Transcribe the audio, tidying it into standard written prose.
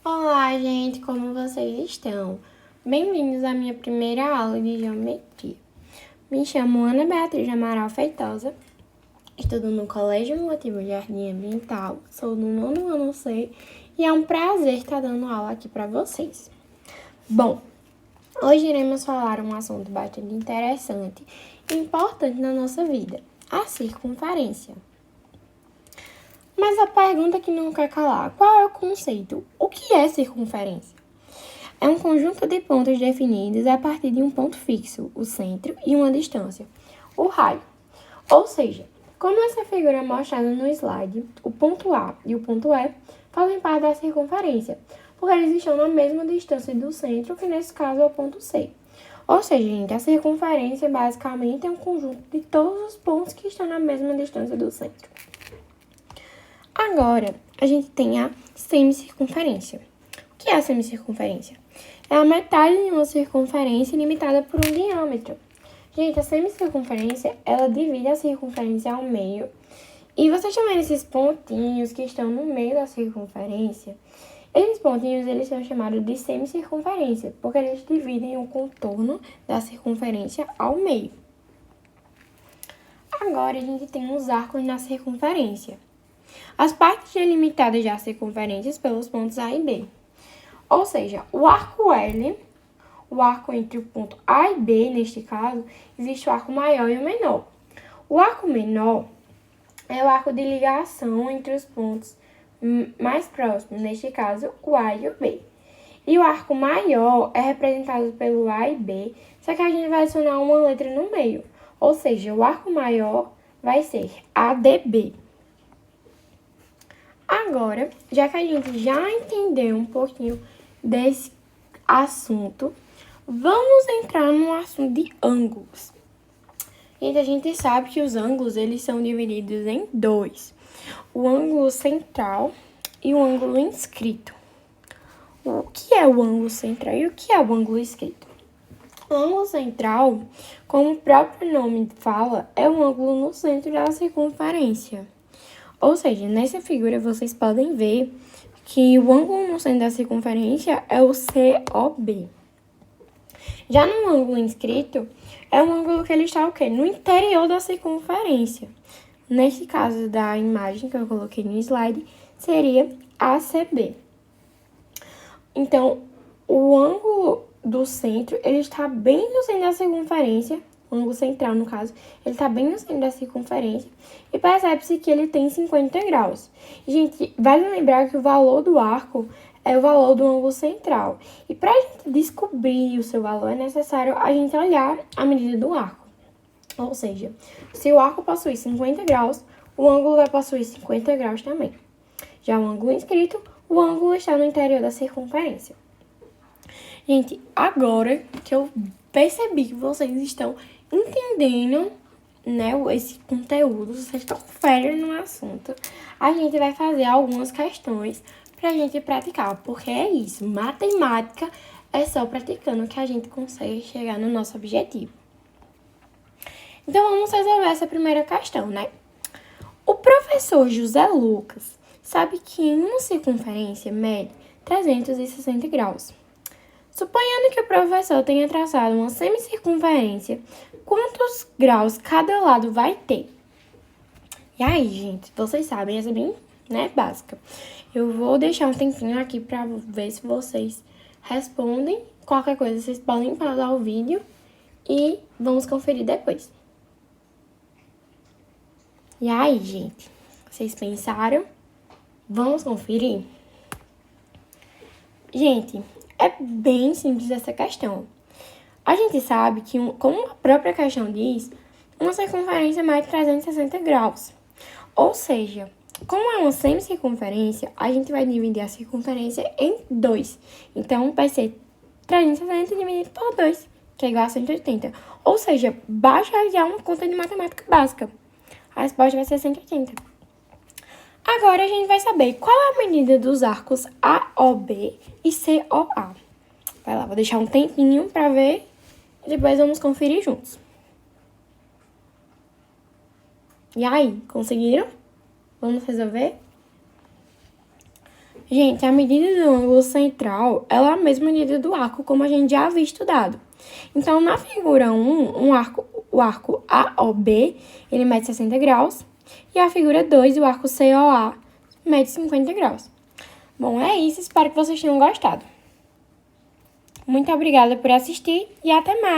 Olá, gente, como vocês estão? Bem-vindos à minha primeira aula de geometria. Me chamo Ana Beatriz Amaral Feitosa, estudo no Colégio Motivo Jardim Ambiental, sou do 9º ano C e é um prazer estar dando aula aqui para vocês. Bom, hoje iremos falar um assunto bastante interessante e importante na nossa vida, a circunferência. Mas a pergunta que não quer calar, qual é o conceito? O que é circunferência? É um conjunto de pontos definidos a partir de um ponto fixo, o centro, e uma distância, o raio. Ou seja, como essa figura é mostrada no slide, o ponto A e o ponto E fazem parte da circunferência, porque eles estão na mesma distância do centro, que nesse caso é o ponto C. Ou seja, gente, a circunferência basicamente é um conjunto de todos os pontos que estão na mesma distância do centro. Agora, a gente tem a semicircunferência. O que é a semicircunferência? É a metade de uma circunferência limitada por um diâmetro. Gente, a semicircunferência, ela divide a circunferência ao meio. E vocês estão vendo esses pontinhos que estão no meio da circunferência? Esses pontinhos, eles são chamados de semicircunferência, porque eles dividem o contorno da circunferência ao meio. Agora, a gente tem os arcos na circunferência. As partes delimitadas já circunferentes pelos pontos A e B. Ou seja, o arco L, o arco entre o ponto A e B, neste caso, existe o arco maior e o menor. O arco menor é o arco de ligação entre os pontos mais próximos, neste caso, o A e o B. E o arco maior é representado pelo A e B, só que a gente vai adicionar uma letra no meio. Ou seja, o arco maior vai ser ADB. Agora, já que a gente já entendeu um pouquinho desse assunto, vamos entrar no assunto de ângulos. Gente, a gente sabe que os ângulos, eles são divididos em dois. O ângulo central e o ângulo inscrito. O que é o ângulo central e o que é o ângulo inscrito? O ângulo central, como o próprio nome fala, é um ângulo no centro da circunferência. Ou seja, nessa figura vocês podem ver que o ângulo no centro da circunferência é o COB. Já no ângulo inscrito, é um ângulo que ele está o quê? No interior da circunferência. Nesse caso da imagem que eu coloquei no slide, seria ACB. Então, o ângulo do centro, ele está bem no centro da circunferência, o ângulo central, no caso, ele está bem no centro da circunferência e percebe-se que ele tem 50 graus. Gente, vale lembrar que o valor do arco é o valor do ângulo central. E para a gente descobrir o seu valor, é necessário a gente olhar a medida do arco. Ou seja, se o arco possui 50 graus, o ângulo vai possuir 50 graus também. Já o ângulo inscrito, o ângulo está no interior da circunferência. Gente, agora que eu percebi que vocês estão entendendo, né, esse conteúdo, vocês estão férias no assunto, a gente vai fazer algumas questões pra gente praticar, porque é isso, matemática é só praticando que a gente consegue chegar no nosso objetivo. Então, vamos resolver essa primeira questão, né? O professor José Lucas sabe que em uma circunferência mede 360 graus. Suponhando que o professor tenha traçado uma semicircunferência, quantos graus cada lado vai ter? E aí, gente, vocês sabem, essa é bem, básica. Eu vou deixar um tempinho aqui pra ver se vocês respondem. Qualquer coisa, vocês podem pausar o vídeo e vamos conferir depois. E aí, gente, vocês pensaram? Vamos conferir? Gente, é bem simples essa questão. A gente sabe que, como a própria questão diz, uma circunferência mede 360 graus. Ou seja, como é uma semicircunferência, a gente vai dividir a circunferência em 2. Então, vai ser 360 dividido por 2, que é igual a 180. Ou seja, basta já uma conta de matemática básica. A resposta vai ser 180. Agora, a gente vai saber qual é a medida dos arcos AOB e COA. Vai lá, vou deixar um tempinho pra ver e depois vamos conferir juntos. E aí, conseguiram? Vamos resolver? Gente, a medida do ângulo central ela é a mesma medida do arco, como a gente já havia estudado. Então, na figura 1, o arco AOB, ele mede 60 graus. E a figura 2, o arco COA, mede 50 graus. Bom, é isso. Espero que vocês tenham gostado. Muito obrigada por assistir e até mais!